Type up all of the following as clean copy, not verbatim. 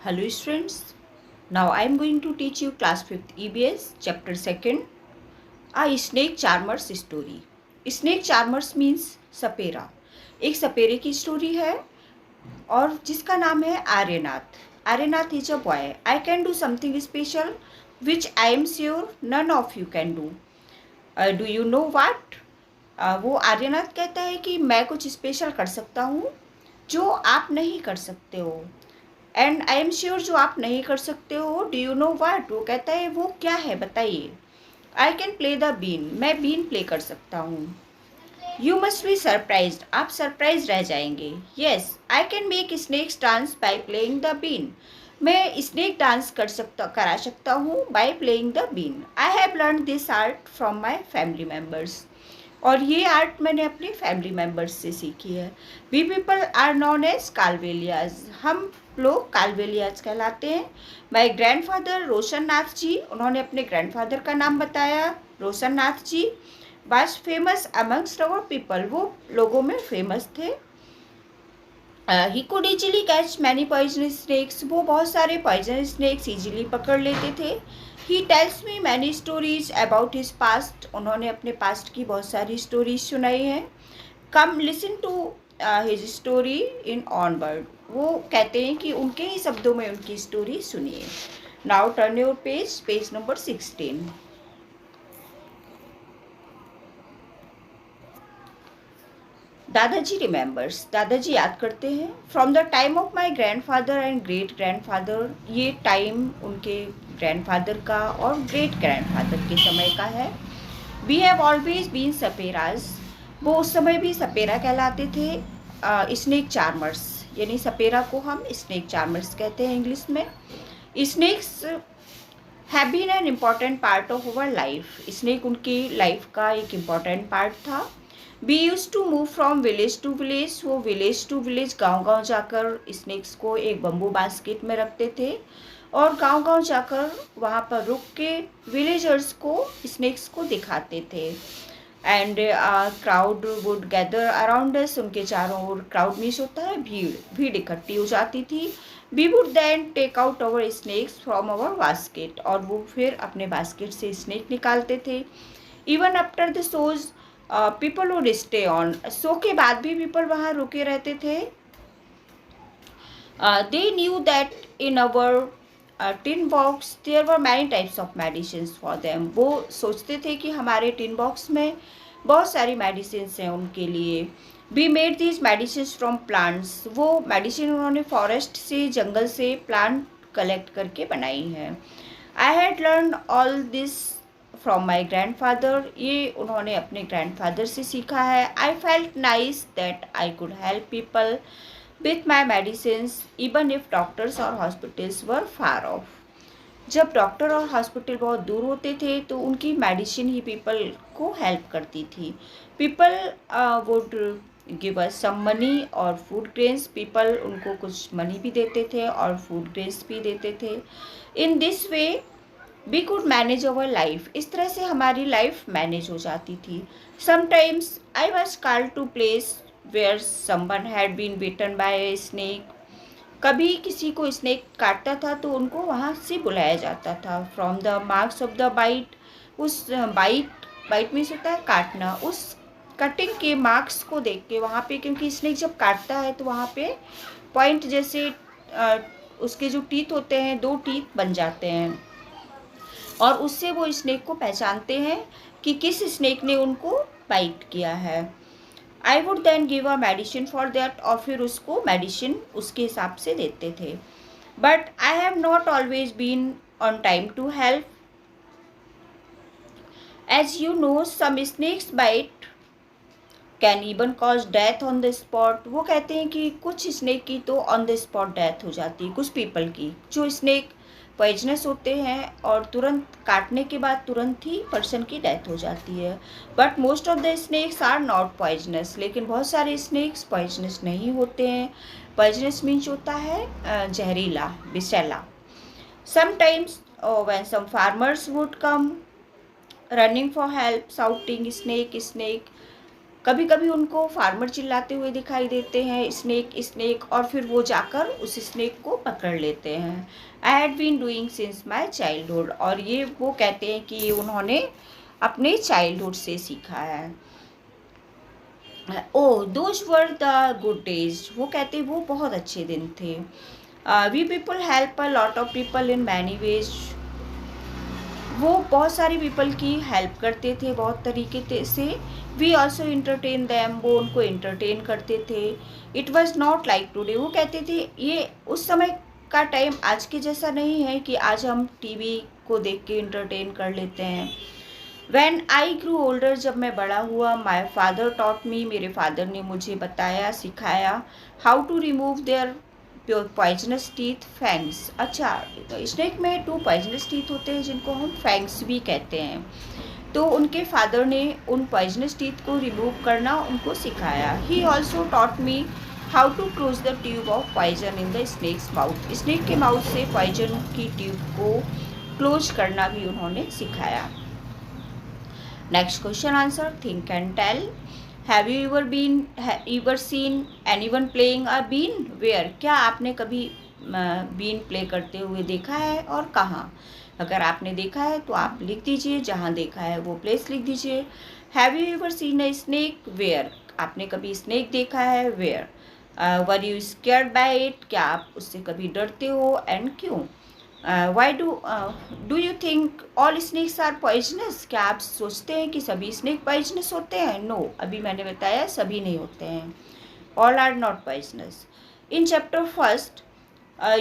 Hello students, now I am going to teach you class 5th EBS chapter 2nd A snake charmer's story. Snake charmers means सपेरा। एक सपेरे की story है और जिसका नाम है Aryanath. Aryanath is a boy. I can do something special which I am sure none of you can do. Do you know what? वो आर्यनाथ कहता है कि मैं कुछ स्पेशल कर सकता हूँ जो आप नहीं कर सकते हो। एंड आई एम श्योर जो आप नहीं कर सकते हो। Do you know what? वो कहता है वो क्या है बताइए। I can play the been. मैं बीन प्ले कर सकता हूँ। You must be surprise. आप सरप्राइज रह जाएंगे। Yes I can make snakes dance by playing the been. मैं स्नेक डांस करा सकता हूँ by playing the been. I have learn this art from my family members. और ये आर्ट मैंने अपने फैमिली मेम्बर्स से सीखी है। We people are known as Kalbeliyas. हम लोग कालवेलियाज कहलाते हैं। माई ग्रैंडफादर रोशन नाथ जी, उन्होंने अपने ग्रैंडफादर का नाम बताया। Roshan Nath ji was famous amongst our people. वो लोगों में फेमस थे। He could easily catch many poisonous snakes. वो बहुत सारे पॉइजनस स्नेक्स इजीली पकड़ लेते थे। He tells me many stories about his past. उन्होंने अपने पास्ट की बहुत सारी स्टोरीज सुनाई हैं। Come listen to his story in own word. वो कहते हैं कि उनके ही शब्दों में उनकी स्टोरी सुनिए। Now turn your page, page number 16। दादाजी रिमेंबर्स। दादाजी याद करते हैं। From the time of my grandfather and great grandfather. ये टाइम उनके ग्रैंडफादर का और ग्रेट ग्रैंडफादर के समय का है। We have always been saperas. वो उस समय भी सपेरा कहलाते थे। स्नेक चार्मर्स, यानी सपेरा को हम स्नेक चार्मर्स कहते हैं इंग्लिश में। Snakes have been an important part of our life. Snake उनकी लाइफ का एक इम्पॉर्टेंट पार्ट था। We use to move from village to village. वो विलेज टू विलेज गांव-गांव जाकर स्नेक्स को एक बम्बू बास्केट में रखते थे और गांव-गांव जाकर वहाँ पर रुक के विलेजर्स को स्नेक्स को दिखाते थे। And crowd would gather around us. उनके चारों ओर क्राउड मीन्स होता है भीड़। भीड़ इकट्ठी हो जाती थी। We would then take out our snakes from our basket. और वो फिर अपने बास्केट से स्नेक निकालते थे। Even after the shows people would stay on. Show के बाद भी पीपल वहाँ रुके रहते थे। They knew that in our tin box there were many types of medicine for them. वो सोचते थे कि हमारे टिन बॉक्स में बहुत सारी मेडिसिन हैं उनके लिए। We made these medicine from plants. वो मेडिसिन उन्होंने फॉरेस्ट से, जंगल से प्लांट कलेक्ट करके बनाई हैं। I had learn all this from my grandfather. ये उन्होंने अपने ग्रैंडफादर से सीखा है। I felt nice that I could help people with my medicines even if doctors और हॉस्पिटल्स वर फार ऑफ। जब डॉक्टर और हॉस्पिटल बहुत दूर होते थे तो उनकी मेडिसिन ही पीपल को हेल्प करती थी। People would give us some money और फूड ग्रेन्स। पीपल उनको कुछ मनी भी देते थे और फूड ग्रेन्स भी देते थे। In this way we could manage our life. इस तरह से हमारी लाइफ मैनेज हो जाती थी। Sometimes I was called to place where someone had been bitten by a snake. कभी किसी को स्नेक काटता था तो उनको वहाँ से बुलाया जाता था। From the marks of the bite. उस बाइट मीन्स होता है काटना। उस कटिंग के मार्क्स को देख के वहाँ पे, क्योंकि स्नेक जब काटता है तो वहाँ पे पॉइंट जैसे उसके जो टीथ होते हैं, दो टीथ बन जाते हैं और उससे वो स्नेक को पहचानते हैं कि किस स्नेक ने उनको बाइट किया है। I would then give a medicine for that. और फिर उसको मेडिसिन उसके हिसाब से देते थे। But I have not always been on time to help. As you know some snakes bite can even cause death on the spot. वो कहते हैं कि कुछ स्नेक की तो ऑन द स्पॉट डेथ हो जाती है। कुछ पीपल की, जो स्नेक पॉइजनस होते हैं और तुरंत काटने के बाद तुरंत ही पर्सन की डेथ हो जाती है। But most of the snakes are not poisonous. लेकिन बहुत सारे स्नेक्स पॉइजनस नहीं होते हैं। पॉइजनस मीन्स होता है जहरीला, विषैला। Sometimes when some farmers would come running for help, shouting snake snake, कभी कभी उनको फार्मर चिल्लाते हुए दिखाई देते हैं, स्नेक स्नेक, और फिर वो जाकर उस स्नेक को पकड़ लेते हैं। I had been doing since my childhood, और ये वो कहते हैं कि उन्होंने अपने चाइल्डहुड से सीखा है। Oh those were the good days, वो कहते वो बहुत अच्छे दिन थे। We people help a lot of people in many ways, वो बहुत सारी पीपल की हेल्प करते थे बहुत तरीके से। वी ऑल्सो इंटरटेन दैम, वो उनको इंटरटेन करते थे। It was not like today, वो कहते थे ये उस समय का टाइम आज के जैसा नहीं है कि आज हम टीवी को देख के इंटरटेन कर लेते हैं। When I grew older, जब मैं बड़ा हुआ, my father taught me, मेरे फादर ने मुझे बताया, सिखाया, how to remove their poisonous teeth, fangs। अच्छा, तो स्नेक में 2 poisonous teeth होते हैं जिनको हम fangs भी कहते हैं। तो उनके फादर ने उन poisonous teeth को रिमूव करना उनको सिखाया। He also taught me how to close the tube of poison in the snake's mouth। Snake के माउथ से poison की ट्यूब को क्लोज करना भी उन्होंने सिखाया। Next question answer, think and tell. Have you ever seen anyone playing a bean? Where? क्या आपने कभी बीन प्ले करते हुए देखा है और कहाँ? अगर आपने देखा है तो आप लिख दीजिए, जहाँ देखा है वो प्लेस लिख दीजिए। Have you ever seen a snake? Where? आपने कभी स्नेक देखा है? Where? Were you scared by it? क्या आप उससे कभी डरते हो and क्यों? Why do you think all snakes are poisonous? क्या आप सोचते हैं कि सभी स्नेक पॉइजनस होते हैं? नो, अभी मैंने बताया सभी नहीं होते हैं। All are not poisonous. In chapter first,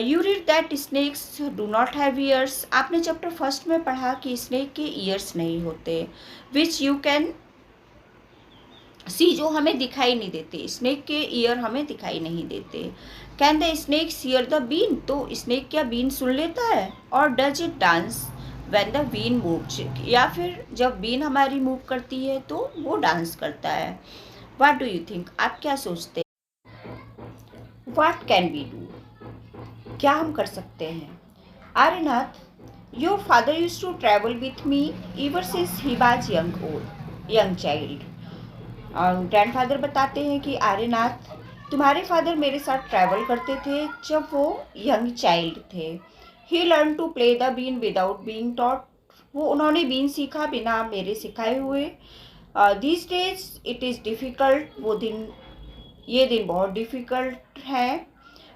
you read that snakes do not have ears. आपने चैप्टर फर्स्ट में पढ़ा कि स्नेक के ईयर्स नहीं होते, which you can सी, जो हमें दिखाई नहीं देते। स्नेक के ईयर हमें दिखाई नहीं देते। Can the snake hear the been, तो स्नेक क्या बीन सुन लेता है? और does it dance when the been moves, या फिर जब बीन हमारी मूव करती है तो वो डांस करता है। व्हाट डू यू थिंक, आप क्या सोचते हैं? व्हाट कैन वी डू, क्या हम कर सकते हैं? Aryanath, your father used to travel with me ever since he was young child. और ग्रैंडफादर बताते हैं कि आर्यनाथ, तुम्हारे फादर मेरे साथ ट्रैवल करते थे जब वो यंग चाइल्ड थे। He learn to play the been without being taught, वो उन्होंने बीन सीखा बिना मेरे सिखाए हुए। These days it is difficult, ये दिन बहुत डिफ़िकल्ट है।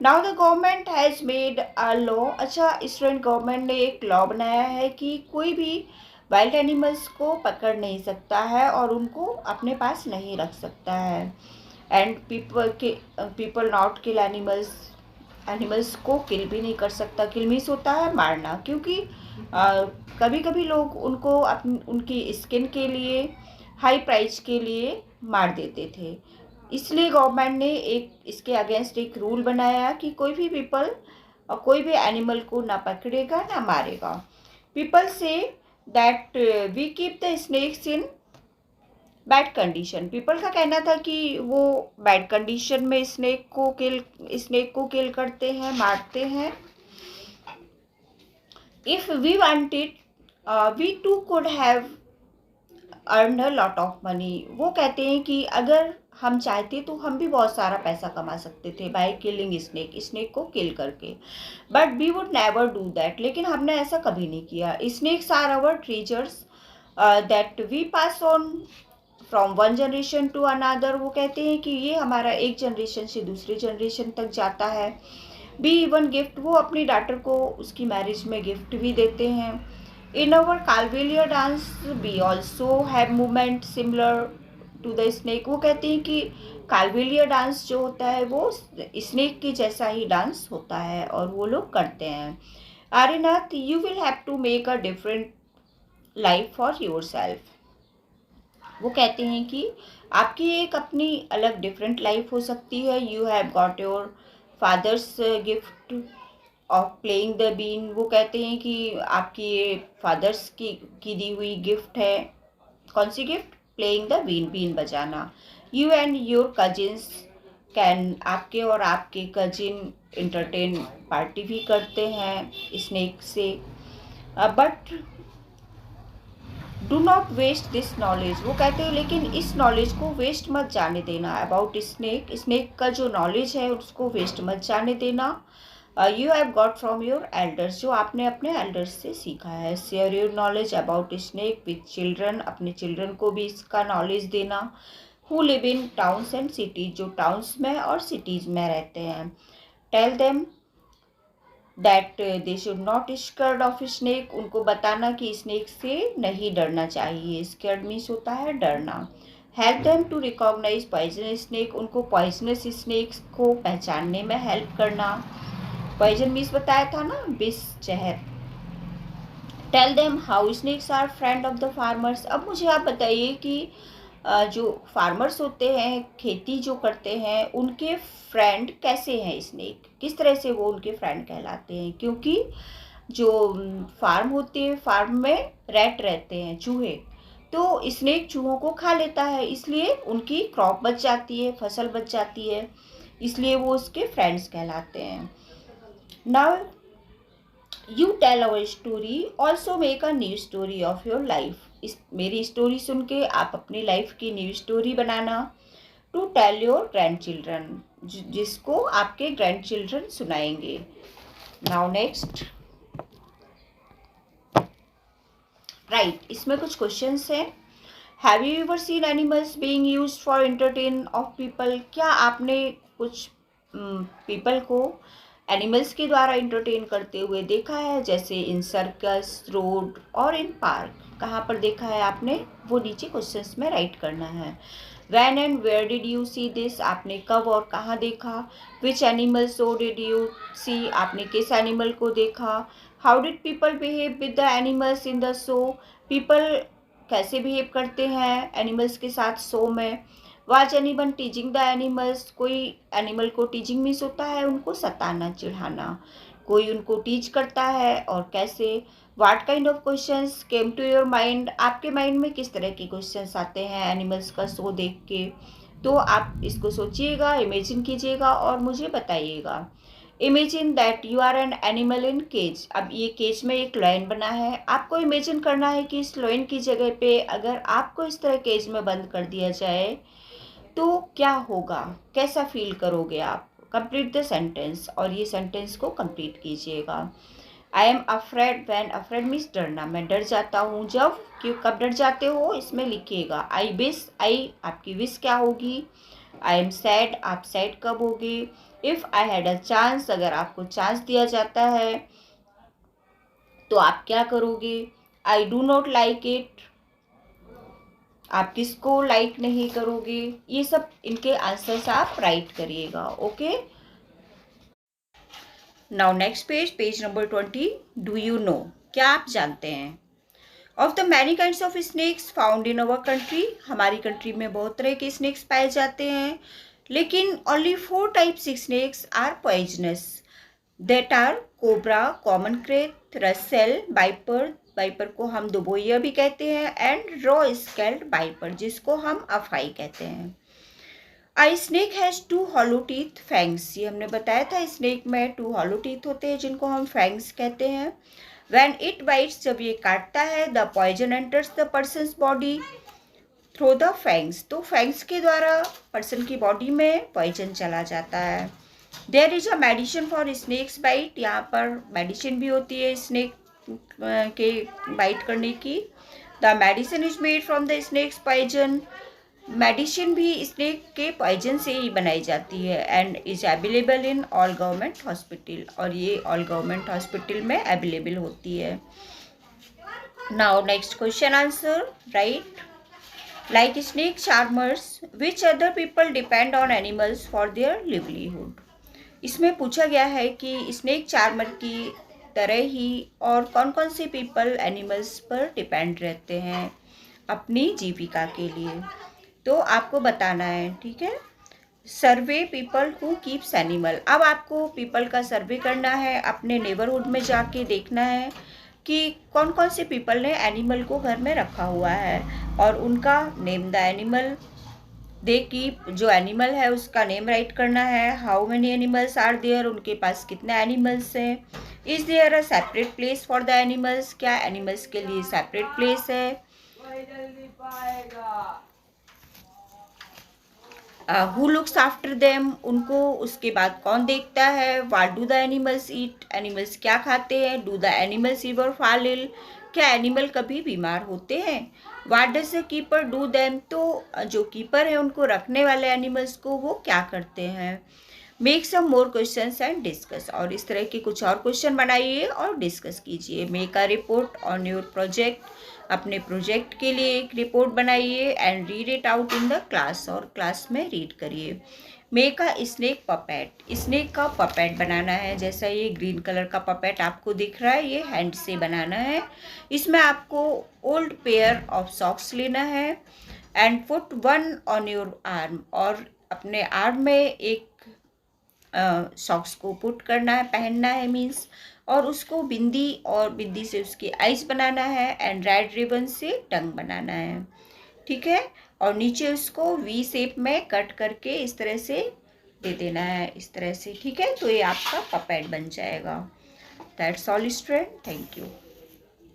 Now the government has made a law, अच्छा स्टूडेंट, गवर्नमेंट ने एक लॉ बनाया है कि कोई भी वाइल्ड एनिमल्स को पकड़ नहीं सकता है और उनको अपने पास नहीं रख सकता है। And people not kill animals को किल भी नहीं कर सकता। किल मीन्स होता है मारना, क्योंकि कभी कभी लोग उनको उनकी स्किन के लिए, हाई प्राइस के लिए मार देते थे। इसलिए गवर्नमेंट ने इसके अगेंस्ट एक रूल बनाया कि कोई भी पीपल और कोई भी एनिमल को ना पकड़ेगा ना मारेगा। People say that we keep the snakes in bad condition, people का कहना था कि वो बैड कंडीशन में स्नेक को किल करते हैं, मारते हैं। If we wanted we too could have earn a lot of money, वो कहते हैं कि अगर हम चाहते तो हम भी बहुत सारा पैसा कमा सकते थे बाय किलिंग स्नेक को किल करके, but we would never do that, लेकिन हमने ऐसा कभी नहीं किया। Snakes are our treasures that we pass on from one generation to another, वो कहते हैं कि ये हमारा एक जनरेशन से दूसरी जनरेशन तक जाता है। बी इवन गिफ्ट, वो अपनी डॉटर को उसकी मैरिज में गिफ्ट भी देते हैं। In our Kalbelia dance we also have movement similar to the snake, वो कहते हैं कि कालबेलिया डांस जो होता है वो स्नेक के जैसा ही डांस होता है और वो लोग करते हैं। Aryanath, you will have to make a different life for yourself, वो कहते हैं कि आपकी एक अपनी अलग डिफरेंट लाइफ हो सकती है। You have got your father's gift of playing the been, वो कहते हैं कि आपकी ये फादर्स की दी हुई गिफ्ट है। कौन सी गिफ्ट? प्लेइंग द बीन, बीन बजाना। You and your cousins can, आपके और आपके कजिन इंटरटेन पार्टी भी करते हैं स्नेक से। But do not waste this knowledge, वो कहते हैं लेकिन इस नॉलेज को वेस्ट मत जाने देना। अबाउट स्नेक, स्नेक का जो नॉलेज है उसको वेस्ट मत जाने देना। You have got from your elders, जो आपने अपने एल्डर्स से सीखा है। Share your knowledge about snake with children, अपने चिल्ड्रन को भी इसका नॉलेज देना। Who live in towns and cities, जो टाउन्स में और सिटीज़ में रहते हैं। Tell them that they should not scared of snake, उनको बताना कि स्नेक से नहीं डरना चाहिए। स्कर्ड मीन्स होता है डरना। Help them to recognise poison snake, उनको पॉइजनस स्नेक्स को पहचानने में हेल्प करना। पॉइजन मीन्स बताया था ना, विष, जहर। Tell them how snakes are friend of the farmers, अब मुझे आप बताइए कि जो फार्मर्स होते हैं, खेती जो करते हैं, उनके फ्रेंड कैसे हैं स्नेक, किस तरह से वो उनके फ्रेंड कहलाते हैं। क्योंकि जो फार्म होती है, फार्म में रैट रहते हैं, चूहे, तो स्नेक चूहों को खा लेता है, इसलिए उनकी क्रॉप बच जाती है, फसल बच जाती है, इसलिए वो उसके फ्रेंड्स कहलाते हैं। Now you tell our story, also make a new story of your life, इस मेरी स्टोरी सुन के आप अपनी लाइफ की न्यू स्टोरी बनाना। To tell your grandchildren, जिसको आपके ग्रैंड चिल्ड्रन सुनाएंगे। नाउ नेक्स्ट राइट, इसमें कुछ क्वेश्चंस हैं। Have you ever seen animals being used for entertain of people, क्या आपने कुछ पीपल को एनिमल्स के द्वारा एंटरटेन करते हुए देखा है, जैसे इन सर्कस, रोड और इन पार्क। कहाँ पर देखा है आपने, वो नीचे क्वेश्चंस में राइट करना है। When and where did you see this, आपने कब और कहाँ देखा। Which animal show did you see, आपने किस एनिमल को देखा। How did people behave with the animals in the show, people कैसे बिहेव करते हैं एनिमल्स के साथ शो में। Watch anyone teaching the animals, कोई एनिमल को टीचिंग मीन्स होता है उनको सताना, चिढ़ाना, कोई उनको टीच करता है और कैसे। What kind of questions came to your mind, आपके माइंड में किस तरह के क्वेश्चंस आते हैं एनिमल्स का शो देख के। तो आप इसको सोचिएगा, इमेजिन कीजिएगा और मुझे बताइएगा। Imagine that you are an animal in cage, अब ये केज में एक लायन बना है, आपको इमेजिन करना है कि इस लायन की जगह पे अगर आपको इस तरह केज में बंद कर दिया जाए तो क्या होगा, कैसा फील करोगे आप। कंप्लीट द सेंटेंस, और ये सेंटेंस को कंप्लीट कीजिएगा। I am afraid, when afraid means डरना, मैं डर जाता हूँ जब, क्यों, कब डर जाते हो इसमें लिखिएगा। आई विश, आई आपकी विश क्या होगी। आई एम सैड, आप सैड कब होगे। If I had a chance, अगर आपको चांस दिया जाता है तो आप क्या करोगे। I do not like it, आप किसको लाइक नहीं करोगे। ये सब इनके आंसर्स आप राइट करिएगा। Okay, now next page, page number 20। Do you know, क्या आप जानते हैं। Of the many kinds of snakes found in our country, हमारी कंट्री में बहुत तरह के स्नेक्स पाए जाते हैं, लेकिन only 4 types snakes are poisonous, that are cobra, common krait, Russell, viper, viper को हम दुबोइया भी कहते हैं, एंड रॉ स्केल्ड वाइपर, जिसको हम अफाई कहते हैं। A snake has 2 hollow teeth fangs, ये हमने बताया था, स्नेक में 2 हॉलो टीथ होते हैं जिनको हम फैंग्स कहते हैं। व्हेन इट बाइट्स, जब ये काटता है, the poison enters the person's body through the fangs, तो फैंग्स के द्वारा पर्सन की बॉडी में पॉइजन चला जाता है। There is a medicine for snakes bite, यहाँ पर मेडिसिन भी होती है स्नेक के बाइट करने की। The medicine is made from the snakes poison, medicine भी स्नेक के पॉइजन से ही बनाई जाती है। And is available in all government hospital, और ये ऑल गवर्नमेंट हॉस्पिटल में अवेलेबल होती है। Now next question answer right. Like snake charmers, which other people depend on animals for their livelihood, इसमें पूछा गया है कि स्नेक चार्मर की तरह ही और कौन कौन से पीपल एनिमल्स पर डिपेंड रहते हैं अपनी जीविका के लिए, तो आपको बताना है, ठीक है। सर्वे पीपल हु कीप्स एनिमल, अब आपको पीपल का सर्वे करना है, अपने नेबरहुड में जाके देखना है कि कौन कौन से पीपल ने एनिमल को घर में रखा हुआ है और उनका name the animal, they keep, जो एनिमल है उसका नेम राइट करना है। How many animals are there, उनके पास कितने एनिमल्स हैं। Is there a separate place for the animals, क्या एनिमल्स के लिए सेपरेट प्लेस है। हु लुक्स आफ्टर देम, उनको उसके बाद कौन देखता है। What do the animals eat, animals क्या खाते हैं। Do the animals ever fall ill, क्या एनिमल कभी बीमार होते हैं। What does the keeper do them, तो जो कीपर है उनको रखने वाले एनिमल्स को वो क्या करते हैं। Make some more questions and discuss, और इस तरह के कुछ और क्वेश्चन बनाइए और डिस्कस कीजिए। Make a report on your project, अपने प्रोजेक्ट के लिए एक रिपोर्ट बनाइए। And read it out in the class, और क्लास में रीड करिए। Make a snake puppet, snake का पपेट बनाना है। जैसा ये ग्रीन कलर का पपेट आपको दिख रहा है, ये हैंड से बनाना है। इसमें आपको ओल्ड पेयर ऑफ सॉक्स लेना है and put one on your arm, और अपने आर्म में एक सॉक्स को पुट करना है, पहनना है मीन्स, और उसको बिंदी, और बिंदी से उसकी आइज बनाना है एंड रेड रिबन से टंग बनाना है। ठीक है, और नीचे उसको वी शेप में कट करके इस तरह से दे देना है, इस तरह से। ठीक है, तो ये आपका पपेट बन जाएगा। That's all student, thank you.